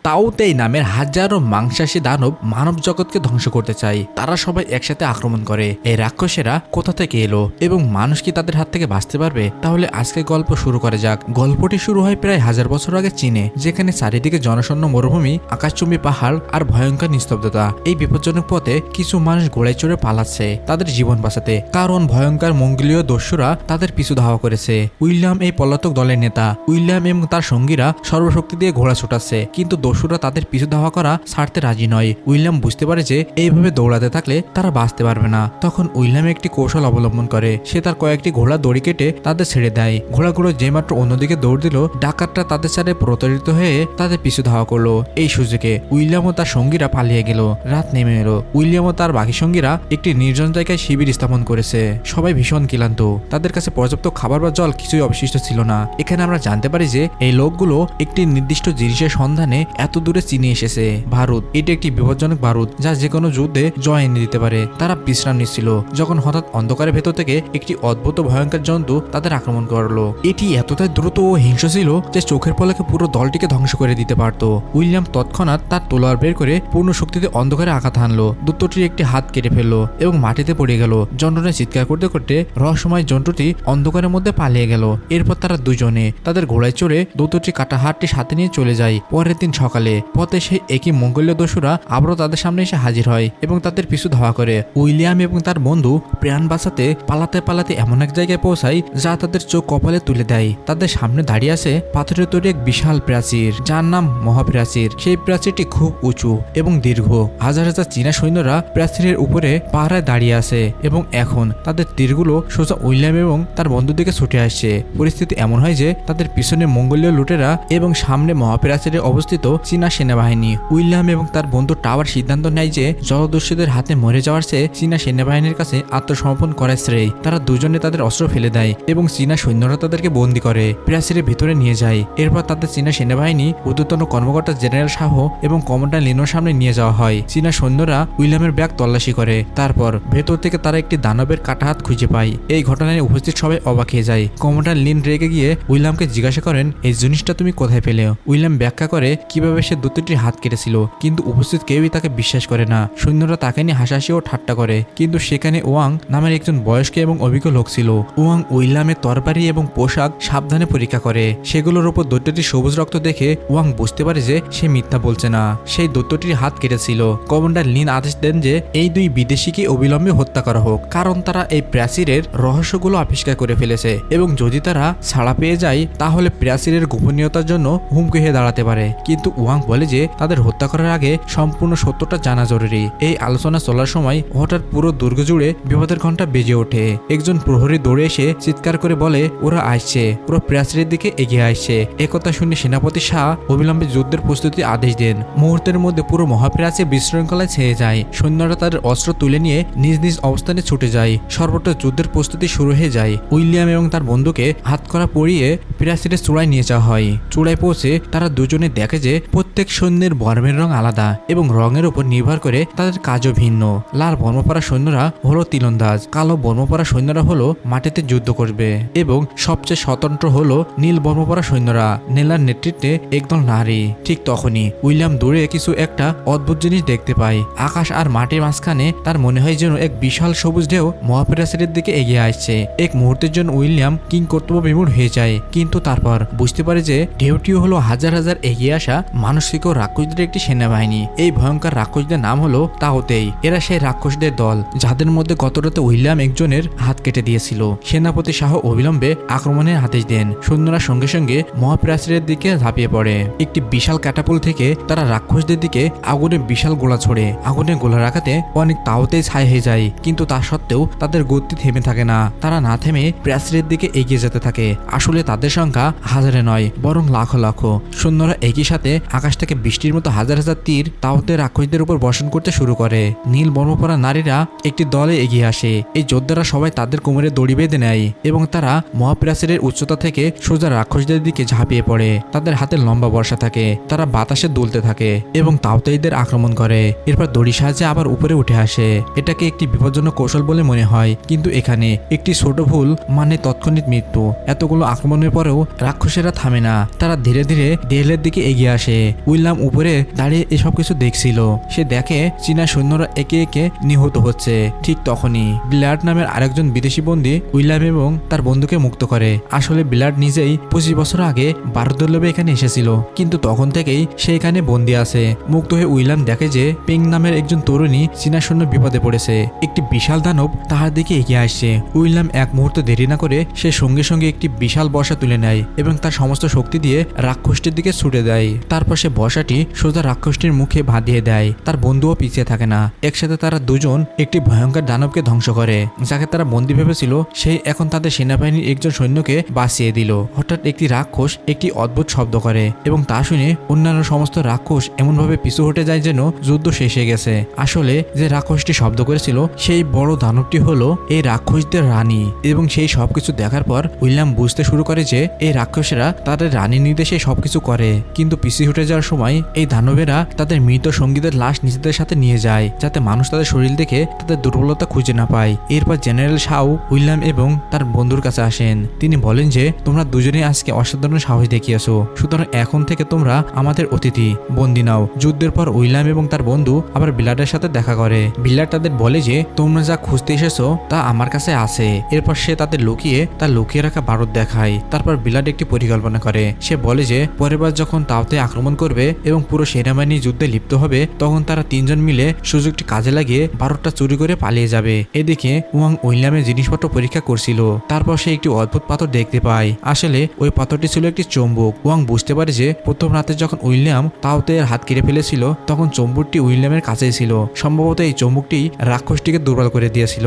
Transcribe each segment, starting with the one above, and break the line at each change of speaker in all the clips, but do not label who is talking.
তাওতেই নামের হাজারো মাংসাশী দানব মানব জগৎকে ধ্বংস করতে চায়। তারা সবাই একসাথে আক্রমণ করে। এই রাক্ষসেরা কোথা থেকে এলো এবং মানুষ কি তাদের হাত থেকে বাঁচতে পারবে? তাহলে আজকে গল্প শুরু করা যাক। গল্পটি শুরু হয় প্রায় 1000 বছর আগে চীনে, যেখানে চারিদিকে জনশূন্য মরুভূমি, আকাশচুম্বী পাহাড় আর ভয়ঙ্কর নিস্তব্ধতা। এই বিপজ্জনক পথে কিছু মানুষ ঘোড়ায় চড়ে পালাচ্ছে তাদের জীবন বাঁচাতে, কারণ ভয়ঙ্কর মঙ্গোলীয় দস্যুরা তাদের পিছু ধাওয়া করেছে। উইলিয়াম এই পলাতক দলের নেতা। উইলিয়াম এবং তার সঙ্গীরা সর্বশক্তি দিয়ে ঘোড়া ছুটাচ্ছে, কিন্তু দস্যুরা তাদের পিছু ধাওয়া করা ছাড়তে রাজি নয়। উইলিয়াম বুঝতে পারে যে এইভাবে দৌড়াতে থাকলে তারা বাঁচতে পারবে না। তখন উইলিয়াম একটি কৌশল অবলম্বন করে। সে তার কয়েকটি ঘোড়া দড়ি কেটে তাদের ছেড়ে দেয়। ঘোড়াগুলো যেমাত্র অন্যদিকে দৌড় দিল, ডাকাতরা তাদের সাথে প্রতারিত হয়ে তাদের পিছু ধাওয়া করলো। এই সুযোগে উইলিয়াম ও তার সঙ্গীরা পালিয়ে গেল। রাত নেমে এলো। উইলিয়াম ও তার বাকি সঙ্গীরা একটি নির্জন জায়গায় শিবির স্থাপন করেছে। সবাই ভীষণ ক্লান্ত। তাদের কাছে পর্যাপ্ত খাবার বা জল কিছুই অবশিষ্ট ছিল না। এখানে আমরা জানতে পারি যে এই লোকগুলো একটি নির্দিষ্ট জিনিসের সন্ধানে এত দূরে চীনে এসেছে। ভারত। এটি একটি বিপজ্জনক বারুদ যা যে কোনো যুদ্ধে জয় এনে দিতে পারে। তারা বিশ্রাম নিচ্ছিল যখন হঠাৎ অন্ধকারের ভেতর থেকে একটি অদ্ভুত ভয়ঙ্কর জন্তু তাদের আক্রমণ করলো। এটি এতটাই দ্রুত ও হিংস্র ছিল যে চোখের পলকে পুরো দলটিকে ধ্বংস করে দিতে পারত। উইলিয়াম তৎক্ষণাৎ তার তলোয়ার বের করে পূর্ণ শক্তিতে অন্ধকারে আঘাত হানলো। দূতটির একটি হাত কেটে ফেললো এবং মাটিতে পড়ে গেল। যন্ত্রণায় চিৎকার করতে করতে রহস্যময় জন্তুটি অন্ধকারের মধ্যে পালিয়ে গেল। এরপর তারা দুজনে তাদের ঘোড়ায় চড়ে দূতটির কাটা হাতটি সাথে নিয়ে চলে যায়। পরের দিন সকালে পথে সেই একই মঙ্গোলীয় দস্যুরা আবারও তাদের সামনে এসে হাজির হয় এবং তাদের পিছু ধাওয়া করে। উইলিয়াম এবং তার বন্ধু প্রাণ বাঁচাতে পালাতে পালাতে এমন এক জায়গায় পৌঁছায় যা তাদের চোখ কপালে তুলে দেয়। তাদের সামনে দাঁড়িয়ে আছে পাথরের তৈরি এক বিশাল প্রাচীর, যার নাম মহাপ্রাচীর। সেই প্রাচীরটি খুব উঁচু এবং দীর্ঘ। হাজার হাজার চীনা সৈন্যরা প্রাচীরের উপরে পাহারায় দাঁড়িয়ে আছে এবং এখন তাদের তীরগুলো সোজা উইলিয়াম এবং তার বন্ধুর দিকে ছুটে আসছে। পরিস্থিতি এমন হয় যে তাদের পিছনে মঙ্গোলীয় লুটেরা এবং সামনে মহাপ্রাচীরে অবস্থিত চীনা সেনাবাহিনী। উইলিয়াম এবং তার বন্ধু টাওয়ার সিদ্ধান্ত নেয় যে জলদস্যুদের হাতে মরে যাওয়ার চেয়ে চীনা সেনাবাহিনীর কাছে আত্মসমর্পণ করার শ্রেয়। তারা দুজনে তাদের অস্ত্র ফেলে দেয় এবং চীনা সৈন্যরা তাদেরকে বন্দী করে প্রাচীরের ভিতরে নিয়ে যায়। এরপর তাদের চীনা সেনাবাহিনী ঊর্ধ্বতন কর্মকর্তা জেনারেল শাহ এবং কমান্ডার লিনোর সামনে নিয়ে যাওয়া হয়। চীনা সৈন্যরা উইলিয়ামের ব্যাগ তল্লাশি করে। তারপর ভেতর থেকে তারা একটি দানবের কাটা হাত খুঁজে পায়। এই ঘটনায় উপস্থিত সবাই অবাক হয়ে যায়। কমান্ডার লিন রেগে গিয়ে উইলিয়ামকে জিজ্ঞাসা করেন, এই জিনিসটা তুমি কোথায় পেলে? উইলিয়াম ব্যাখ্যা করে কিভাবে সে দূতটির হাত কেটেছিল, কিন্তু উপস্থিত কেউই তাকে বিশ্বাস করে না। সৈন্যরা তাকে নিয়ে হাসাহাসি ও ঠাট্টা করে, কিন্তু সেখানে ওয়াং নামের একজন বয়স্ক এবং অভিজ্ঞ লোক ছিল। ওয়াং উইলিয়ামের তরবারি এবং পোশাক সাবধানে পরীক্ষা করে। সেগুলোর উপর দৈত্যটির সবুজ রক্ত দেখে ওয়াং বুঝতে পারে যে সে মিথ্যা বলছে না, সেই দৈত্যটির হাত কেটেছিল। কমান্ডার লিন আদেশ দেন যে এই দুই বিদেশিকে অবিলম্বে হত্যা করা হোক, কারণ তারা এই প্রাচীরের রহস্যগুলো আবিষ্কার করে ফেলেছে এবং যদি তারা ছাড়া পেয়ে যায় তাহলে প্রাচীরের গোপনীয়তার জন্য হুমকি হয়ে দাঁড়াতে পারে। কিন্তু ওয়াং বলে যে তাদের হত্যা করার আগে সম্পূর্ণ সত্যটা জানা জরুরি। এই আলোচনা চলার সময় হঠাৎ পুরো দুর্গ জুড়ে বিপদের ঘন্টা বেজে ওঠে। একজন প্রহরী দৌড়ে এসে চিৎকার করে বলে, ওরা আসছে, ওরা প্রাচীরের দিকে এগিয়ে আসছে। একথা শুনে সেনাপতি শাহ অবিলম্বে যুদ্ধের প্রস্তুতি আদেশ দেন। মুহূর্তের মধ্যে পুরো মহাপ্রাচীর বিশৃঙ্খলায় ছেয়ে যায়। সৈন্যরা তাদের অস্ত্র তুলে নিয়ে নিজ নিজ অবস্থানে ছুটে যায়। সর্বত্র যুদ্ধের প্রস্তুতি শুরু হয়ে যায়। উইলিয়াম এবং তার বন্ধুকে হাতকড়া পরিয়ে প্রাচীরের চূড়ায় নিয়ে যাওয়া হয়। চূড়ায় পৌঁছে তারা দুজনে দেখে যে প্রত্যেক সৈন্যের বর্মের রং আলাদা এবং রঙের উপর নির্ভর করে তাদের কাজও ভিন্ন। লাল বর্মপরা সৈন্যরা হলো তীরন্দাজ, কালো বর্মপরা সৈন্যরা হলো মাটিতে যুদ্ধ করবে এবং সবচেয়ে স্বতন্ত্র হলো নীল বর্মপরা সৈন্যরা। নেলার নেতৃত্বে একদল নারী। ঠিক তখনই উইলিয়াম দূরে কিছু একটা অদ্ভুত জিনিস দেখতে পায়। আকাশ আর মাটির মাঝখানে তার মনে হয় যেন এক বিশাল সবুজ ঢেউ মহাপ্রাচীরের দিকে এগিয়ে আসছে। এক মুহূর্তের জন্য উইলিয়াম কিং কর্তব্য বিমূঢ় হয়ে যায়, কিন্তু তারপর বুঝতে পারে যে ঢেউটিও হলো হাজার হাজার এগিয়ে আসা মানসিক ও রাক্ষসদের একটি সেনাবাহিনী। এই ভয়ঙ্কর রাক্ষসদের নাম হলো তাওতেই। এরা সেই রাক্ষসদের দল যাদের মধ্যে গতরাতে উইলিয়াম একজনের হাত কেটে দিয়েছিল। সেনাপতি শাহ অবিলম্বে আক্রমণের আদেশ দেন। সৈন্যরা সঙ্গে সঙ্গে মহাপ্রাচীরের দিকে ঝাঁপিয়ে পড়ে। একটি বিশাল ক্যাটাপুল থেকে তারা রাক্ষসদের দিকে আগুনের বিশাল গোলা ছোড়ে। আগুনের গোলা রাখাতে অনেক তাওতেই ছাই হয়ে যায়, কিন্তু তা সত্ত্বেও তাদের গতি থেমে থাকে না। তারা না থেমে প্রাচীরের দিকে এগিয়ে যেতে থাকে। আসলে তাদের সংখ্যা হাজারে নয়, বরং লাখো লাখো। সৈন্যরা একই সাথে আকাশ থেকে বৃষ্টির মতো হাজার হাজার তীর তাওতে রাক্ষসদের উপর বর্ষণ করতে শুরু করে। নীল বর্মপরা নারীরা একটি দলে এগিয়ে আসে। এই যোদ্ধারা সবাই তাদের কোমরে দড়ি বেঁধে নেয় এবং তারা মহাপ্রাচীরের উচ্চতা থেকে সোজা রাক্ষসদের দিকে ঝাঁপিয়ে পড়ে। তাদের হাতে লম্বা বর্ষা থাকে। তারা বাতাসে দুলতে থাকে এবং তাওতেইদের আক্রমণ করে। এরপর দড়ি সাহায্যে আবার উপরে উঠে আসে। এটাকে একটি বিপজ্জনক কৌশল বলে মনে হয়, কিন্তু এখানে একটি ছোট ভুল মানে তৎক্ষণিক মৃত্যু। এতগুলো আক্রমণের পরেও রাক্ষসেরা থামে না। তারা ধীরে ধীরে দেয়ালের দিকে এগিয়ে আসে আসে। উইলিয়াম উপরে দাঁড়িয়ে এসব কিছু দেখছিল। সে দেখে চীনা সৈন্যরা একে একে নিহত হচ্ছে। ঠিক তখনই ব্লাড নামের আরেকজন বিদেশি বন্দী উইলিয়াম এবং তার বন্ধুকে মুক্ত করে। আসলে ব্লাড নিজেই 25 বছর আগে ভারতদুর্লভে এখানে এসেছিল, কিন্তু তখন থেকেই সে এখানে বন্দী আছে। মুক্ত হয়ে উইলিয়াম দেখে যে পিং নামের একজন তরুণী চীনা সৈন্য বিপদে পড়েছে। একটি বিশাল দানব তাহার দিকে এগিয়ে আসছে। উইলিয়াম এক মুহূর্ত দেরি না করে সে সঙ্গে সঙ্গে একটি বিশাল বর্ষা তুলে নেয় এবং তার সমস্ত শক্তি দিয়ে রাক্ষসটির দিকে ছুটে দেয়। তারপর সে বর্ষাটি সোজা রাক্ষসটির মুখে বাঁধিয়ে দেয়। তার বন্ধুও পিছিয়ে থাকে না। একসাথে তারা দুজন একটি ভয়ঙ্কর দানবকে ধ্বংস করে, যাকে তারা বন্দী ভেবেছিল সেই এখন তাদের সেনাবাহিনীর একজন সৈন্যকে বাঁচিয়ে দিল। হঠাৎ একটি রাক্ষস একটি অদ্ভুত শব্দ করে এবং তা শুনে অন্যান্য সমস্ত রাক্ষস এমনভাবে পিছু হটে যায় যেন যুদ্ধ শেষ হয়ে গেছে। আসলে যে রাক্ষসটি শব্দ করেছিল সেই বড় দানবটি হলো এই রাক্ষসদের রানী। এবং সেই সবকিছু দেখার পর উইলিয়াম বুঝতে শুরু করে যে এই রাক্ষসেরা তাদের রানীর নির্দেশে সবকিছু করে, কিন্তু পিছু হটে যাওয়ার সময় এই দানবেরা তাদের মৃত সঙ্গীদের লাশ নিজেদের সাথে নিয়ে যায়, যাতে মানুষ তাদের শরীর দেখে তাদের দুর্বলতা খুঁজে না পায়। এরপর জেনারেল শাও উইলিয়াম এবং তার বন্ধুর কাছে আসেন। তিনি বলেন যে তোমরা দুজনেই আজকে অসাধারণ সাহস দেখিয়েছো, সুতরাং এখন থেকে তোমরা আমাদের অতিথি, বন্দী নাও। যুদ্ধের পর উইলিয়াম এবং তার বন্ধু আবার বিলাডের সাথে দেখা করে। বিলাড তাদের বলে যে তোমরা যা খুঁজতে এসেছো তা আমার কাছে আছে। এরপর সে তাদের লুকিয়ে রাখা বারুদ দেখায়। তারপর বিলাড একটি পরিকল্পনা করে। সে বলে যে পরের বার যখন তাওতে আক্রমণ করবে এবং পুরো সেনাবাহিনী যুদ্ধে লিপ্ত হবে, তখন তারা তিনজন মিলে সুযোগটি কাজে লাগিয়ে বারুদটা চুরি করে পালিয়ে যাবে। এদিকে ওয়াং উইলিয়ামের জিনিসপত্র পরীক্ষা করছিল। তারপর সে একটি অদ্ভুত পাথর দেখতে পায়। আসলে ওই পাথরটি ছিল একটি চুম্বক। ওয়াং বুঝতে পারে যে প্রথম রাতে যখন উইলিয়াম তাওতে হাত কেড়ে ফেলেছিল তখন চুম্বকটি উইলিয়ামের কাছেই ছিল। সম্ভবত এই চুম্বকটি রাক্ষসটিকে দুর্বল করে দিয়েছিল।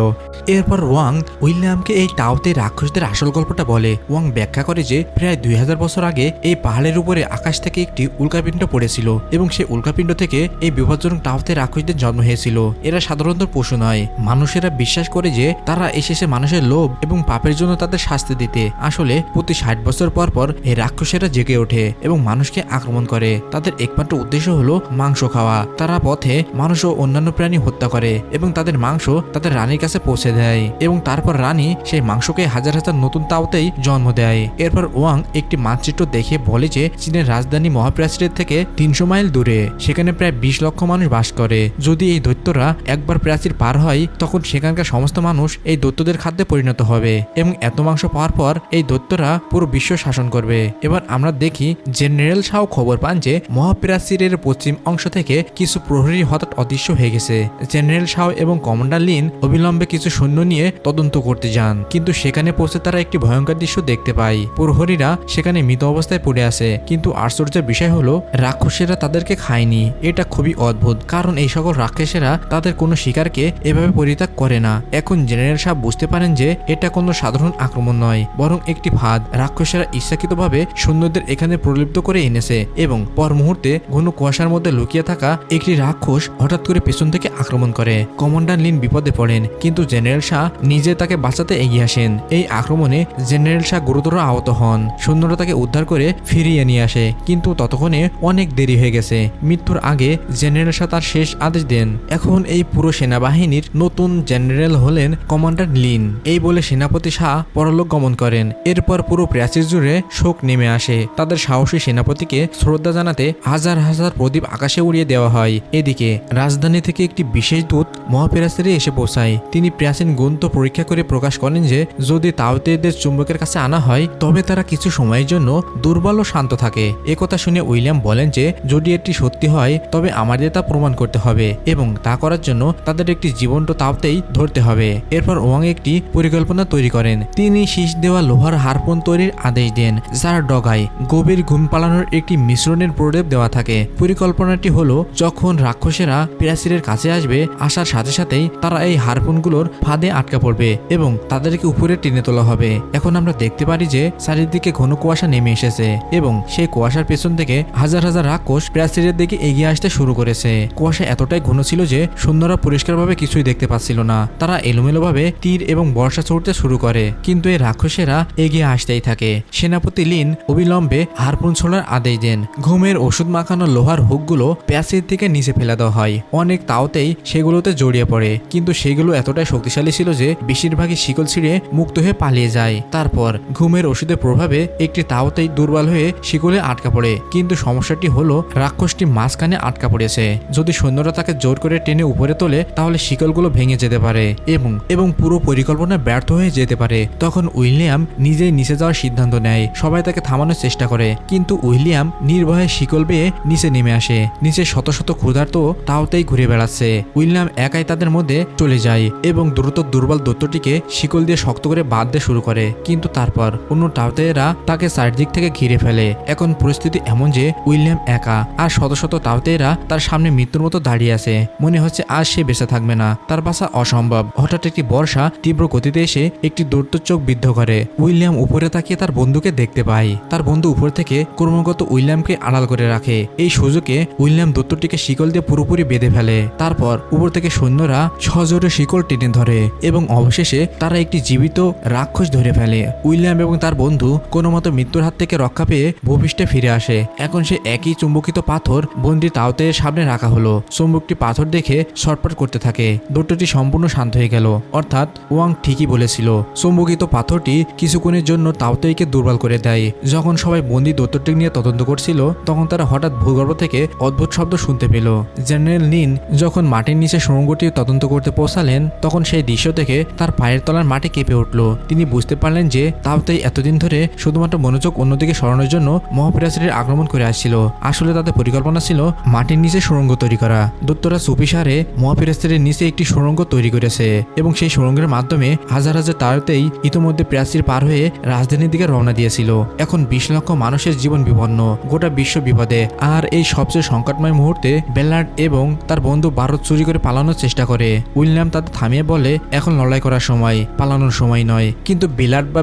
এরপর ওয়াং উইলিয়ামকে এই তাওতে রাক্ষসদের আসল গল্পটা বলে। ওয়াং ব্যাখ্যা করে যে প্রায় 2000 বছর আগে এই পাহাড়ের উপরে আকাশ থেকে একটি উল্কাপিণ্ড পড়েছিল এবং সেই উল্কাপিণ্ড থেকে এই বিপজ্জনক তাওতে রাক্ষসদের জন্ম হয়েছিল। এরা সাধারণত পশু নয়। মানুষেরা বিশ্বাস করে যে তারা এসেছে মানুষের লোভ এবং পাপের জন্য তাদের শাস্তি দিতে। আসলে প্রতি 60 বছর পর পর এই রাক্ষসেরা জেগে ওঠে এবং মানুষকে আক্রমণ করে। তাদের একমাত্র উদ্দেশ্য হলো মাংস খাওয়া। তারা পথে মানুষ ও অন্যান্য প্রাণী হত্যা করে এবং তাদের মাংস তাদের রানীর কাছে পৌঁছে দেয় এবং তারপর রানী সেই মাংসকে হাজার হাজার নতুন তাওতেই জন্ম দেয়। এরপর ওয়াং একটি মানচিত্র দেখে বলে যে চীনের রাজধানী মহাপ্রাচীরের থেকে 300 মাইল দূরে সেখানে প্রায় 20 লক্ষ মানুষ বাস করে। যদি এই দৈত্যরা একবার প্রাচীর পার হয় তখন সেখানকার সমস্ত মানুষ এই দৈত্যদের খাদ্যে পরিণত হবে এবং এত মাংস পাওয়ার পর এই দৈত্যরা পুরো বিশ্ব শাসন করবে। এবার আমরা দেখি জেনারেল শাও খবর পান যে মহাপ্রাচীরের পশ্চিম অংশ থেকে কিছু প্রহরী হঠাৎ অদৃশ্য হয়ে গেছে। জেনারেল শাও এবং কমান্ডার লিন অবিলম্বে কিছু সৈন্য নিয়ে তদন্ত করতে যান, কিন্তু সেখানে পৌঁছে তারা একটি ভয়ঙ্কর দৃশ্য দেখতে পায়। প্রহরীরা সেখানে মৃত অবস্থায় পড়ে আছে, কিন্তু আশ্চর্যের বিষয় হলো রাক্ষসেরা তাদেরকে খায়নি। এটা খুবই অদ্ভুত, কারণ এই সকল রাক্ষসেরা তাদের কোনো শিকারকে এভাবে পরিত্যাগ করে না। এখন জেনারেল সাহেব বুঝতে পারেন যে এটা কোনো সাধারণ আক্রমণ নয়, বরং একটি ফাঁদ। রাক্ষসেরা ইচ্ছাকৃতভাবে সৈন্যদের এখানে প্রলিপ্ত করে এনেছে এবং পর মুহূর্তে ঘন কুয়াশার মধ্যে লুকিয়ে থাকা একটি রাক্ষস হঠাৎ করে পেছন থেকে আক্রমণ করে। কমান্ডার লিন বিপদে পড়েন, কিন্তু জেনারেল শাহ নিজে তাকে বাঁচাতে এগিয়ে আসেন। এই আক্রমণে জেনারেল শাহ গুরুতর আহত হন। সৈন্যরা তাকে উদ্ধার করে ফিরিয়ে নিয়ে আসে, কিন্তু ততক্ষণে অনেক দেরি হয়ে গেছে। মৃত্যুর আগে জেনারেল শাহ তার শেষ আদেশ দেন। এখন এই পুরো সেনাবাহিনীর নতুন জেনারেল হলেন কমান্ডার লিন। এই বলে সেনাপতি শাহ পরলোক গমন করেন। এরপর পুরো প্রাচীর জুড়ে শোক নেমে আসে। তাদের সাহসী সেনাপতিকে শ্রদ্ধা জানাতে হাজার হাজার প্রদীপ আকাশে উড়িয়ে দেওয়া হয়। এদিকে রাজধানী থেকে একটি বিশেষ দূত মহাপ্রাচীরে এসে পৌঁছায়। তিনি প্রাচীন গ্রন্থ পরীক্ষা করে প্রকাশ করেন যে যদি তাওতেদের চুম্বকের কাছে আনা হয় তবে তারা কিছু সময়ের জন্য দুর্বল ও শান্ত থাকে। একথা শুনে উইলিয়াম বলেন যে যদি এটি সত্যি হয় তবে আমাদের তা প্রমাণ করতে হবে এবং তা করার জন্য তাদের একটি জীবন্ত তাওতেই ধরতে হবে। এরপর ওয়াং একটি পরিকল্পনা তৈরি করেন। তিনি শীষ দেওয়া লোহার হারপন তৈরির আদেশ দেন, যার ডগায় গভীর ঘুম পালানোর একটি মিশ্রণের প্রলেপ দেওয়া থাকে। পরিকল্পনাটি হলো যখন রাক্ষসেরা প্রাচীরের কাছে আসবে, আসার সাথে সাথেই তারা এই হারপনগুলোর ফাঁদে আটকা পড়বে এবং তাদেরকে উপরে টেনে তোলা হবে। এখন আমরা দেখতে পারি যে চারিদিকে ঘন কুয়াশা নেমে এসেছে এবং সেই কুয়াশার পেছন থেকে হাজার হাজার রাক্ষস প্রাচীরের দিকে এগিয়ে আসতে শুরু করেছে। কুয়াশা এতটাই ঘন ছিল যে সৈন্যরা পরিষ্কারভাবে কিছুই দেখতে পাচ্ছিল না। তারা এলোমেলোভাবে তীর এবং বর্ষা ছুটতে শুরু করে, কিন্তু এই রাক্ষসেরা এগিয়ে আসতেই থাকে। সেনাপতি লিন অবিলম্বে হারপুন ছোড়ার আদেশ দেন। ঘুমের ওষুধ মাখানো লোহার হুকগুলো প্যাচের থেকে নিচে ফেলে দেওয়া হয়। অনেক তাওতেই সেগুলোতে জড়িয়ে পড়ে, কিন্তু সেগুলো এতটাই শক্তিশালী ছিল যে বেশিরভাগই শিকল ছিঁড়ে মুক্ত হয়ে পালিয়ে যায়। তারপর ঘুমের ওষুধের প্রভাবে একটি তাওতেই দুর্বল হয়ে শিকলে আটকা পড়ে, কিন্তু কিন্তু সমস্যাটি হলো রাক্ষসটি মাঝখানে আটকা পড়েছে। যদি সৈন্যরা তাকে জোর করে টেনে উপরে তোলে তাহলে শিকলগুলো ভেঙে যেতে পারে এবং পুরো পরিকল্পনা ব্যর্থ হয়ে যেতে পারে। তখন উইলিয়াম নিজেই নিচে যাওয়ার সিদ্ধান্ত নেয়। সবাই তাকে থামানোর চেষ্টা করে, কিন্তু উইলিয়াম নির্ভয়ে শিকল বেয়ে নিচে নেমে আসে। নিচে শত শত ক্ষুধার্ত তাওতেই ঘুরে বেড়াচ্ছে। উইলিয়াম একাই তাদের মধ্যে চলে যায় এবং দ্রুত দুর্বল দৈত্যটিকে শিকল দিয়ে শক্ত করে বাঁধতে শুরু করে। কিন্তু তারপর অন্য তাওতেরা তাকে চারদিক থেকে ঘিরে ফেলে। এখন পরিস্থিতি এমন যে উইলিয়াম একা, আর শত শত তাওতেরা তার সামনে মৃত্যুর মতো দাঁড়িয়ে আছে। মনে হচ্ছে আজ সে বেঁচে থাকবে না, তার বাঁচা অসম্ভব। হঠাৎ একটি বর্ষা তীব্র গতিতে এসে একটি দৈত্য চোখ বিদ্ধ করে। উইলিয়াম উপরে তাকিয়ে তার বন্ধুকে দেখতে পায়। তার বন্ধু উপর থেকে ক্রমাগত উইলিয়ামকে আড়াল করে রাখে। এই সুযোগে উইলিয়াম দৈত্যটিকে শিকল দিয়ে পুরোপুরি বেঁধে ফেলে। তারপর উপর থেকে সৈন্যরা সজোরে শিকল টেনে ধরে এবং অবশেষে তারা একটি জীবিত রাক্ষস ধরে ফেলে। উইলিয়াম এবং তার বন্ধু কোনো মতো মৃত্যুর হাত থেকে রক্ষা পেয়ে ভূপৃষ্ঠে ফিরে আসে। এখন সে একই চুম্বকিত পাথর বন্দি তাওতের সামনে রাখা হলো। চুম্বকটি পাথর দেখে ছটফট করতে থাকে। দৈত্যটি সম্পূর্ণ শান্ত হয়ে গেল। অর্থাৎ ওয়াং ঠিকই বলেছিল, চুম্বকিত পাথরটি কিছুক্ষণের জন্য তাওতেইকে দুর্বল করে দেয়। যখন সবাই বন্দি দৈত্যটি নিয়ে তদন্ত করছিল তখন তারা হঠাৎ ভূগর্ভ থেকে অদ্ভুত শব্দ শুনতে পেল। জেনারেল লিন যখন মাটির নিচে সুড়ঙ্গটি তদন্ত করতে পৌঁছালেন তখন সেই দৃশ্য থেকে তার পায়ের তলার মাটি কেঁপে উঠল। তিনি বুঝতে পারলেন যে তাওতেই এতদিন ধরে শুধুমাত্র মনোযোগ অন্যদিকে সরানোর জন্য মহাপ্রাচীরের আক্রমণ করে আসছিল। আসলে তাদের পরিকল্পনা ছিল মাটির নিচে সুড়ঙ্গ তৈরি করা। দৈত্যরা চুপিসারে মহাপ্রাচীরের নিচে একটি সুড়ঙ্গ তৈরি করেছে এবং সেই সুড়ঙ্গের মাধ্যমে হাজার হাজার তাওতেই ইতিমধ্যে প্রাচীর পার হয়ে রাজধানীর দিকে রওনা দিয়েছিল। এখন 20 লক্ষ মানুষের জীবন বিপন্ন, গোটা বিশ্ব বিপদে। আর এই সবচেয়ে সংকটময় মুহূর্তে বেলার্ড এবং তার বন্ধু ভারত চুরি করে পালানোর চেষ্টা করে। উইলিয়াম তাদের থামিয়ে বলে, এখন লড়াই করার সময়, পালানোর সময় নয়। কিন্তু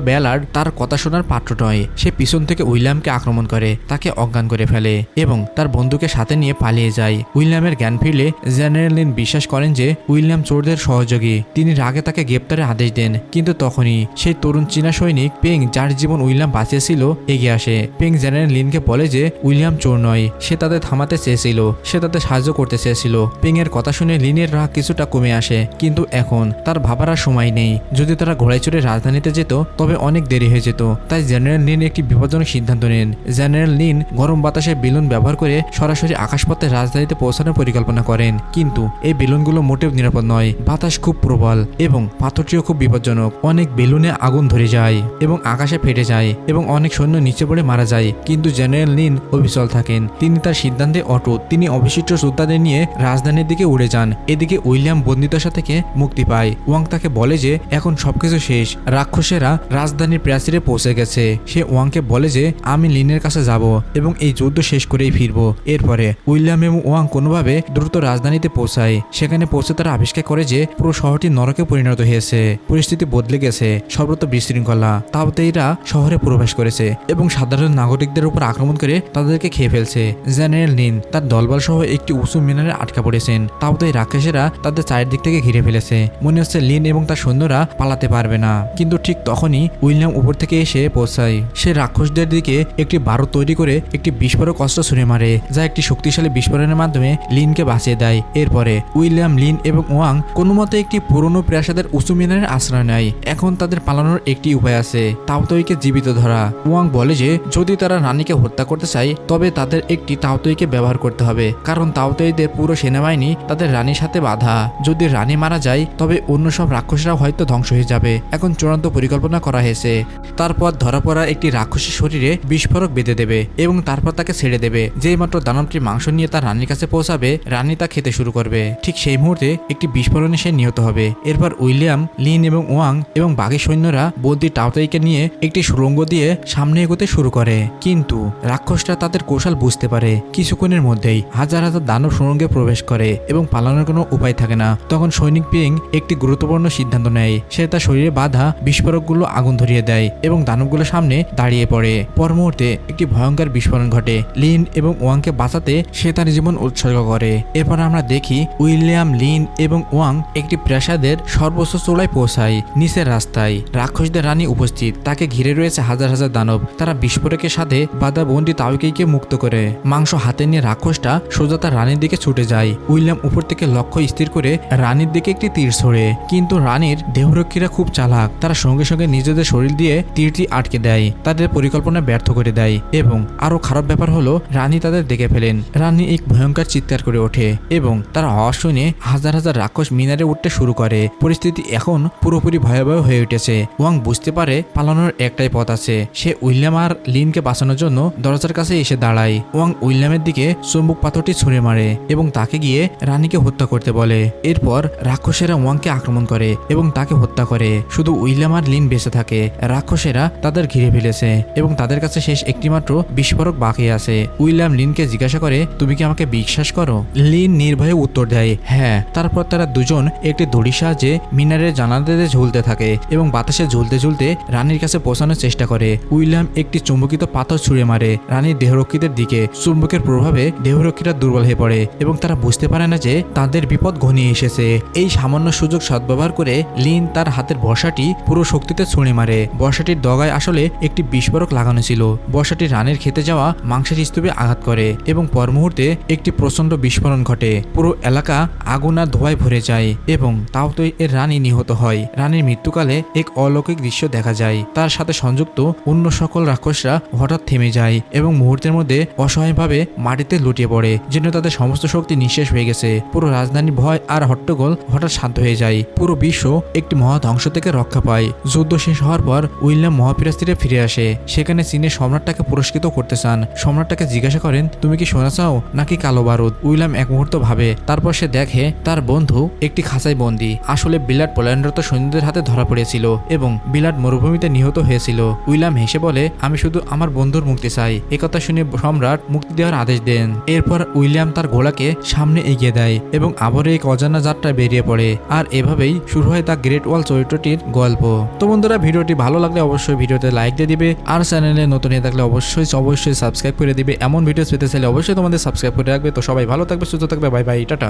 বেলার্ড তার কথা শোনার পাত্র নয়। সে পিছন থেকে উইলিয়ামকে আক্রমণ করে, তাকে অজ্ঞান করে ফেলে এবং তার বন্ধুকে সাথে নিয়ে পালিয়ে যায়। উইলিয়ামের জ্ঞান ফিরলে জেনারেল লিন বিশ্বাস করেন যে উইলিয়াম চোরদের সহযোগী। তিনি রাগে তাকে গ্রেপ্তারের আদেশ দেন। কিন্তু তখনই সেই তরুণ চীনা সৈনিক পেং, যার জীবন উইলিয়াম বাঁচিয়েছিল, এগিয়ে আসে। পেং জেনারেল লিনকে বলে যে উইলিয়াম চোর নয়, সে তাদের থামাতে চেয়েছিল, সে তাদের সাহায্য করতে চেয়েছিল। পেং এর কথা শুনে লিনের রাগ কিছুটা কমে আসে, কিন্তু এখন তার ভাবার আর সময় নেই। যদি তারা ঘোড়ায় চড়ে রাজধানীতে যেত তবে অনেক দেরি হয়ে যেত। তাই জেনারেল লিন একটি বিপজ্জনক সিদ্ধান্ত নেন। জেনারেল লিন গরম বাতাসে বেলুন ব্যবহার করে সরাসরি আকাশপথে রাজধানীতে পৌঁছানোর পরিকল্পনা করেন। কিন্তু এই বেলুনগুলো মোটেও নিরাপদ নয়। বাতাস খুব প্রবল এবং পাথরটিও খুব বিপজ্জনক। অনেক বেলুনে আগুন ধরে যায় এবং আকাশে ফেটে যায় এবং অনেক সৈন্য নিচে পড়ে মারা যায়। কিন্তু জেনারেল লিন অবিচল থাকেন। তিনি তার সিদ্ধান্তে অটুট। তিনি অবশিষ্ট যোদ্ধাদের নিয়ে রাজধানীর দিকে উড়ে যান। এদিকে উইলিয়াম বন্দিদশা থেকে মুক্তি পায়। ওয়াং তাকে বলে যে এখন সবকিছু শেষ, রাক্ষসেরা রাজধানীর প্রাচীরে পৌঁছে গেছে। সে ওয়াংকে বলে যে আমি লিনের কাছে যাব এবং এই যুদ্ধ শেষ করেই ফিরবো। এরপরে উইলিয়াম এবং ওয়াং কোনোভাবে দ্রুত রাজধানীতে পৌঁছায়। সেখানে পৌঁছে তারা আবিষ্কার করে যে পুরো শহরটি নরকে পরিণত হয়েছে। পরিস্থিতি বদলে গেছে, সর্বত্র বিশৃঙ্খলা। তাওতেইরা শহরে প্রবেশ করেছে এবং সাধারণ নাগরিকদের উপর আক্রমণ করে তাদেরকে খেয়ে ফেলছে। জেনারেল লিন তার দলবল সহ একটি উঁচু মিনারে আটকা পড়েছেন। তাওতেই রাক্ষসেরা তাদের চারিদিক থেকে ঘিরে ফেলেছে। মনে হচ্ছে লিন এবং তার সৈন্যরা পালাতে পারবে না। কিন্তু ঠিক তখনই উইলিয়াম উপর থেকে এসে পৌঁছায়। সে রাক্ষসদের দিকে একটি বারুদ তৈরি করে একটি বিস্ফোরক অস্ত্র ছুঁড়ে মারে, যা একটি শক্তিশালী বিস্ফোরণের মাধ্যমে লিনকে বাঁচিয়ে দেয়। এরপরে উইলিয়াম, লিন এবং ওয়াং কোনো মতে একটি পুরনো প্রাসাদের উঁচু মিনারের আশ্রয় নেয়। এখন তাদের পালানোর একটি উপায় আছে, তাওতেইকে জীবিত ধরা। ওয়াং বলে যে যদি তারা রানীকে হত্যা করতে চায় তবে তাদের একটি তাওতেইকে ব্যবহার করতে হবে, কারণ তাওতেইদের পুরো সেনাবাহিনী তাদের রানীর সাথে বাধা। যদি রানী মারা যায় তবে অন্য সব রাক্ষসরাও হয়তো ধ্বংস হয়ে যাবে। এখন চূড়ান্ত পরিকল্পনা করা হয়েছে। তারপর ধরা পড়া একটি রাক্ষসের শরীরে বিস্ফোরক বেঁধে দেবে এবং তারপর তাকে ছেড়ে দেবে। যেই মাত্র দানবটির মাংস নিয়ে তার রানীর কাছে পৌঁছাবে, রানী তা খেতে শুরু করবে। ঠিক সেই মুহূর্তে একটি বিস্ফোরণে সে নিহত হবে। এরপর উইলিয়াম, লিন এবং ওয়াং এবং বাকি সৈন্যরা বন্দি তাওতেইকে নিয়ে একটি সুড়ঙ্গ দিয়ে সামনে এগোতে শুরু করে। কিন্তু রাক্ষসরা তাদের কৌশল বুঝতে পারে। কিছুক্ষণের মধ্যেই হাজার হাজার দানব সুড়ঙ্গে প্রবেশ করে এবং পালানোর কোনো উপায় থাকে না। তখন সৈনিক পিং একটি গুরুত্বপূর্ণ সিদ্ধান্ত নেয়। সে তার শরীরে বাঁধা বিস্ফোরকগুলো আগুন ধরিয়ে দেয় এবং দানবগুলোর সামনে দাঁড়িয়ে পড়ে। পর মুহূর্তে একটি ভয়ঙ্কর বিস্ফোরণ ঘটে। লিন এবং ওয়াংকে বাঁচাতে সে তার জীবন উৎসর্গ করে। এরপর আমরা দেখি উইলিয়াম, লিন এবং ওয়াং একটি প্রাসাদের সর্বোচ্চ চূড়ায় পৌঁছায়। নিচের রাস্তায় রাক্ষসদের রানী উপস্থিত। তাকে ঘিরে রয়েছে হাজার হাজার দানব। তারা বিস্ফোরকের সাথে বাধা বন্দি তাওকেইকে মুক্ত করে মাংস হাতে নিয়ে রাক্ষসটা সোজা তার রানীর দিকে ছুটে যায়। উইলিয়াম উপর থেকে লক্ষ্য স্থির করে রানীর দিকে একটি তীর ছোড়ে, কিন্তু রানীর দেহরক্ষীরা খুব চালাক। তারা সঙ্গে সঙ্গে নিজেদের শরীর দিয়ে তীরটি আটকে দেয়, তাদের পরিকল্পনা ব্যর্থ করে দেয় এবং আরো খারাপ খারাপ ব্যাপার হলো রানী তাদের দেখে ফেলেন। রানী এক ভয়ঙ্কর চিৎকার করে ওঠে এবং তার আওয়াজ শুনে হাজার হাজার রাক্ষস মিনারে উঠতে শুরু করে। পরিস্থিতি এখন পুরোপুরি ভয়াবহ হয়ে উঠেছে। ওয়াং বুঝতে পারে পালানোর একটাই পথ আছে। সে উইলিয়াম আর লিনকে বাঁচানোর জন্য দরজার কাছে এসে দাঁড়ায়। ওয়াং উইলিয়ামের দিকে চুম্বক পাথরটি ছুঁড়ে মারে এবং তাকে গিয়ে রানীকে হত্যা করতে বলে। এরপর রাক্ষসেরা ওয়াংকে আক্রমণ করে এবং তাকে হত্যা করে। শুধু উইলিয়াম আর লিন বেঁচে থাকে। রাক্ষসেরা তাদের ঘিরে ফেলেছে এবং তাদের কাছে শেষ একটিমাত্র বিস্ফোরক বাকি আছে। উইলিয়াম লিনকে জিজ্ঞাসা করে, তুমি কি আমাকে বিশ্বাস করো? লিন নির্ভয়ে উত্তর দেয়, হ্যাঁ। তারপর তারা দুজন একটি দড়ির সাহায্যে মিনারের জানালাতে ঝুলতে থাকে এবং বাতাসে ঝুলতে ঝুলতে রানীর কাছে পৌঁছানোর চেষ্টা করে। উইলিয়াম একটি চুম্বকিত পাথর ছুঁড়ে মারে রানীর দেহরক্ষীদের দিকে। চুম্বকের প্রভাবে দেহরক্ষীরা দুর্বল হয়ে পড়ে এবং তারা বুঝতে পারে না যে তাদের বিপদ ঘনিয়ে এসেছে। এই সামান্য সুযোগ সদ্ব্যবহার করে লিন তার হাতের বর্ষাটি পুরো শক্তিতে ছুঁড়ে মারে। বর্ষাটির ডগায় আসলে একটি বিস্ফোরক লাগানো ছিল। বর্ষাটি রানীর খেতে যাওয়া মাংসের স্তূপে আঘাত করে এবং পর মুহূর্তে একটি প্রচন্ড বিস্ফোরণ ঘটে। পুরো এলাকা আগুন আর ধোঁয়ায় ভরে যায় এবং তাও তো এর রানী নিহত হয়। রানীর মৃত্যুকালে এক অলৌকিক দৃশ্য দেখা যায়। তার সাথে সংযুক্ত অন্য সকল রাক্ষসরা হঠাৎ থেমে যায় এবং মুহূর্তের মধ্যে অসহায়ভাবে মাটিতে লুটিয়ে পড়ে, যেন তাদের সমস্ত শক্তি নিঃশেষ হয়ে গেছে। পুরো রাজধানী ভয় আর হট্টগোল হঠাৎ শান্ত হয়ে যায়। পুরো বিশ্ব একটি মহা ধ্বংস থেকে রক্ষা পায়। যুদ্ধ শেষ হওয়ার পর উইলিয়াম মহাপিরাস্তিরে ফিরে আসে। সেখানে চীনের সম্রাটটাকে পুরস্কৃত করতে চান। সম্রাটটাকে জিজ্ঞাসা করেন, তুমি কি সোনা চাও নাকি কালো বারুদ? উইলিয়াম এক মুহূর্ত ভাবে। তারপর সে দেখে তার বন্ধু একটি খাঁচায় বন্দী। আসলে বিলাট পোল্যান্ডরত সৈন্যদের হাতে ধরা পড়েছিল এবং বিলাট মরুভূমিতে নিহত হয়েছিল। উইলিয়াম হেসে বলে, আমি শুধু আমার বন্ধুর মুক্তি চাই। একথা শুনে সম্রাট মুক্তি দেওয়ার আদেশ দেন। এরপর উইলিয়াম তার ঘোড়াকে সামনে এগিয়ে দেয় এবং আবারও এক অজানা যাত্রা বেরিয়ে পড়ে। আর এভাবেই শুরু হয় দ্য গ্রেট ওয়াল চরিত্রটির গল্প। তো বন্ধুরা, ভিডিওটি ভালো লাগলে অবশ্যই ভিডিওতে লাইক দিয়ে দিবে আর চ্যানেলে নতুন হয়ে থাকলে অবশ্যই সাবস্ক্রাইব করে দিবে। এমন ভিডিও পেতে চাইলে অবশ্যই তোমাদের সাবস্ক্রাইব করে রাখবে। তো সবাই ভালো থাকবে, সুস্থ থাকবে। Bye bye, tata.